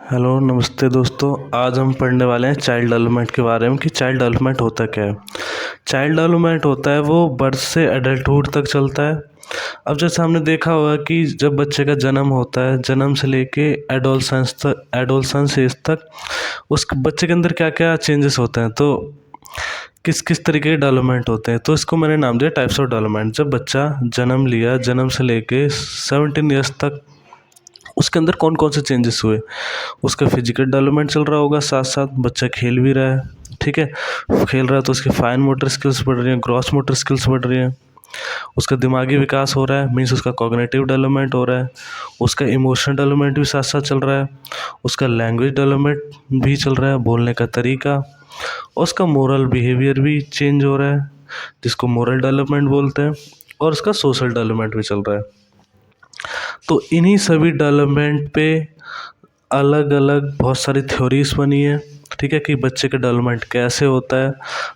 Hello नमस्ते दोस्तों। आज हम पढ़ने वाले हैं चाइल्ड डेवलपमेंट के बारे में कि चाइल्ड डेवलपमेंट होता क्या है। चाइल्ड डेवलपमेंट होता है वो बर्थ से एडल्टहुड तक चलता है। अब जैसे हमने देखा होगा कि जब बच्चे का जन्म होता है, जन्म से लेके एडोलसेंस एज तक उस बच्चे के अंदर क्या क्या चेंजेस होते हैं, तो किस किस तरीके के डेवलपमेंट होते हैं। तो इसको मैंने नाम दिया टाइप्स ऑफ डेवलपमेंट। जब बच्चा जन्म लिया, जन्म से लेके 17 ईयर्स तक उसके अंदर कौन कौन से चेंजेस हुए। उसका फिजिकल डेवलपमेंट चल रहा होगा, साथ साथ बच्चा खेल भी रहा है, ठीक है। खेल रहा है तो उसकी फाइन मोटर स्किल्स बढ़ रही हैं, ग्रॉस मोटर स्किल्स बढ़ रही हैं। उसका दिमागी विकास हो रहा है, मीन्स उसका कॉग्निटिव डेवलपमेंट हो रहा है। उसका इमोशनल डेवलपमेंट भी साथ साथ चल रहा है। उसका लैंग्वेज डेवलपमेंट भी चल रहा है, बोलने का तरीका। और उसका मोरल बिहेवियर भी चेंज हो रहा है, जिसको मोरल डेवलपमेंट बोलते हैं। और उसका सोशल डेवलपमेंट भी चल रहा है। तो इन्हीं सभी डेवलपमेंट पे अलग अलग बहुत सारी थ्योरीज बनी है, ठीक है, कि बच्चे का डेवलपमेंट कैसे होता है।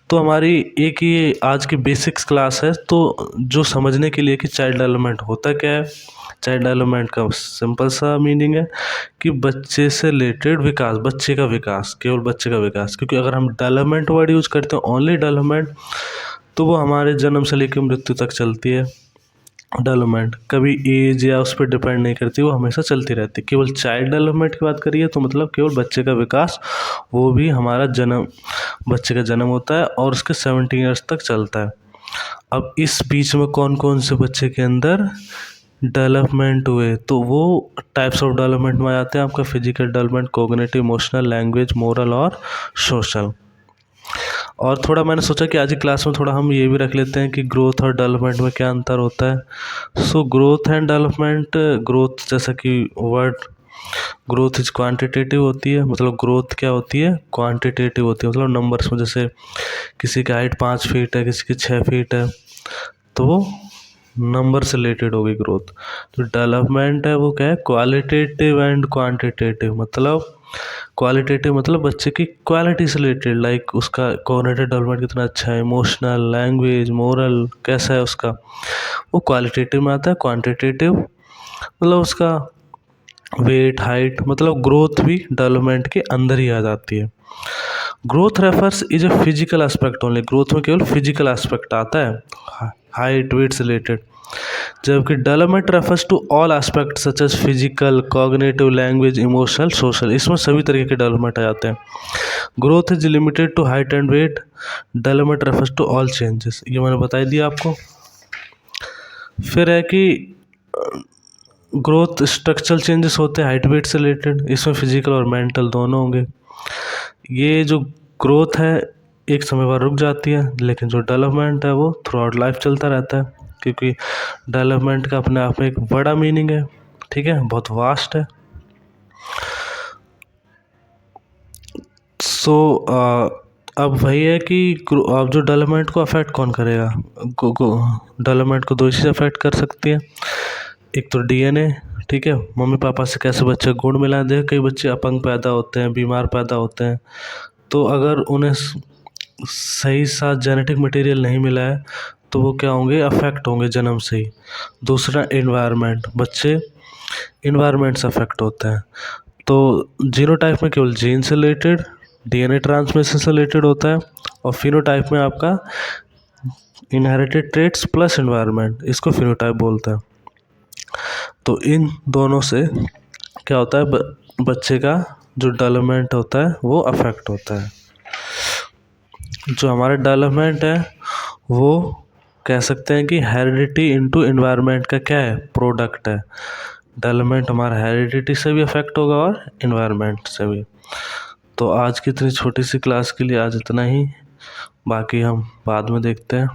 तो हमारी एक ये आज की बेसिक्स क्लास है, तो जो समझने के लिए कि चाइल्ड डेवलपमेंट होता क्या है। चाइल्ड डेवलपमेंट का सिंपल सा मीनिंग है कि बच्चे से रिलेटेड विकास, बच्चे का विकास, केवल बच्चे का विकास। क्योंकि अगर हम डेवलपमेंट वर्ड यूज़ करते हैं, ओनली डेवलपमेंट, तो वो हमारे जन्म से लेकर मृत्यु तक चलती है। डेवलपमेंट कभी एज या उस पर डिपेंड नहीं करती, वो हमेशा चलती रहती है। केवल चाइल्ड डेवलपमेंट की बात करिए तो मतलब केवल बच्चे का विकास, वो भी हमारा जन्म, बच्चे का जन्म होता है और उसके 17 ईयर्स तक चलता है। अब इस बीच में कौन कौन से बच्चे के अंदर डेवलपमेंट हुए, तो वो टाइप्स ऑफ डेवलपमेंट में आते हैं आपका physical development, cognitive, emotional, language, moral और सोशल। और थोड़ा मैंने सोचा कि आज की क्लास में थोड़ा हम ये भी रख लेते हैं कि ग्रोथ और डेवलपमेंट में क्या अंतर होता है। So growth and development, growth जैसा कि वर्ड ग्रोथ इज क्वांटिटेटिव होती है, मतलब ग्रोथ क्या होती है, क्वांटिटेटिव होती है, मतलब नंबर्स में। जैसे किसी की हाइट 5 फीट है, किसी की 6 फीट है, तो वो नंबर से रिलेटेड होगी ग्रोथ। तो डेवलपमेंट है वो क्या है, क्वालिटेटिव एंड क्वांटिटेटिव। मतलब क्वालिटेटिव मतलब बच्चे की क्वालिटी से रिलेटेड, लाइक उसका कॉग्निटिव डेवलपमेंट कितना अच्छा है, इमोशनल, लैंग्वेज, मोरल कैसा है उसका, वो क्वालिटेटिव में आता है। क्वांटिटेटिव मतलब उसका वेट, हाइट, मतलब ग्रोथ भी डेवलपमेंट के अंदर ही आ जाती है। Growth refers is a physical aspect only, growth में केवल फिजिकल एस्पेक्ट आता है, हाइट वेट से रिलेटेड। जबकि development refers to all aspect such as physical, cognitive, language, emotional, social, इसमें सभी तरीके के डेवलपमेंट आ जाते हैं। Growth is limited to height and weight, development refers to all changes, ये मैंने बता दिया आपको। फिर है कि ग्रोथ स्ट्रक्चरल चेंजेस होते हैं हाइट वेट से रिलेटेड, इसमें फिजिकल और मेंटल दोनों होंगे। ये जो ग्रोथ है एक समय पर रुक जाती है, लेकिन जो डेवलपमेंट है वो थ्रू आउट लाइफ चलता रहता है। क्योंकि डेवलपमेंट का अपने आप में एक बड़ा मीनिंग है, ठीक है, बहुत वास्ट है। सो अब वही है कि अब जो डेवलपमेंट को अफेक्ट कौन करेगा। डेवलपमेंट को दो चीज़ अफेक्ट कर सकती है, एक तो डीएनए, ठीक है, मम्मी पापा से कैसे बच्चे गुण मिला दे। कई बच्चे अपंग पैदा होते हैं, बीमार पैदा होते हैं, तो अगर उन्हें सही सा जेनेटिक मटेरियल नहीं मिला है तो वो क्या होंगे, अफेक्ट होंगे जन्म से ही। दूसरा एनवायरनमेंट, बच्चे एनवायरनमेंट से अफेक्ट होते हैं। तो जीनोटाइप में केवल जीन से रिलेटेड, डीएनए ट्रांसमिशन से रिलेटेड होता है, और फिनोटाइप में आपका इनहेरिटेड ट्रेट्स प्लस एनवायरनमेंट, इसको फिनोटाइप बोलते हैं। तो इन दोनों से क्या होता है, बच्चे का जो डेवलपमेंट होता है वो अफेक्ट होता है। जो हमारा डेवलपमेंट है वो कह सकते हैं कि हेरिडिटी इनटू एनवायरनमेंट का क्या है, प्रोडक्ट है। डेवलपमेंट हमारा हेरिडिटी से भी अफेक्ट होगा और एनवायरनमेंट से भी। तो आज की इतनी छोटी सी क्लास के लिए आज इतना ही, बाकी हम बाद में देखते हैं।